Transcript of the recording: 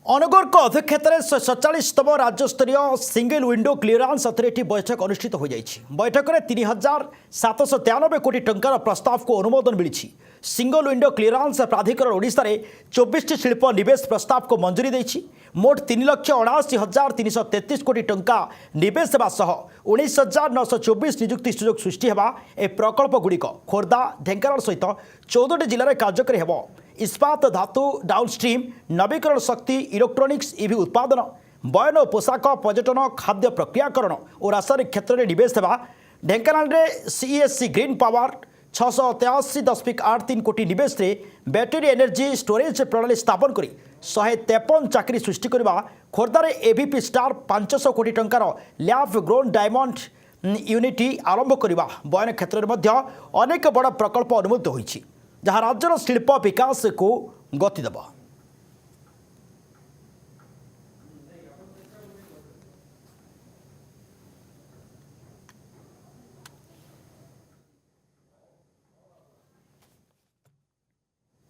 अनुगोर अध्यक्षतार 47तम राज्यस्तरीय single window clearance authority बैठक अनुष्ठित हो जाइछि। बैठक में 3,793 कोटी टंकार प्रस्ताव को अनुमोदन मिली। सिंगल विंडो क्लीयरेंस प्राधिकरण ओडिशा रे 24 शिल्प निवेश प्रस्ताव को मंजूरी देछि। मोट 3,79,333 कोटी टंका निवेश हेबा सह 19,924 नियुक्ति सुजोग सृष्टि हेबा ए प्रकल्प गुड़िक खोर्धा ढेंकानाल सहित 14 जिले में कार्यकारी हेब। इस्पात धातु डाउनस्ट्रीम नवीकरण शक्ति इलेक्ट्रोनिक्स ईवी उत्पादन बयन और पोशाक पर्यटन खाद्य प्रक्रियाकरण और रासायनिक क्षेत्र में निवेश हेबा। ढेंकानाल में सीईएससी ग्रीन पावर 683.83 कोटी निवेश रे बैटेरी एनर्जी स्टोरेज प्रणाली स्थापन करी 153 चाकरी सृष्टि करबा। खोर्धार एवीपी स्टार 500 कोटी टंकार लैब ग्रोन डायमंड यूनिटी आरंभ करबा। बयन क्षेत्र में अनेक बड़ प्रकल्प अनुमोदित होइछि जहाँ राज्यर शिल्प विकास को गति देव।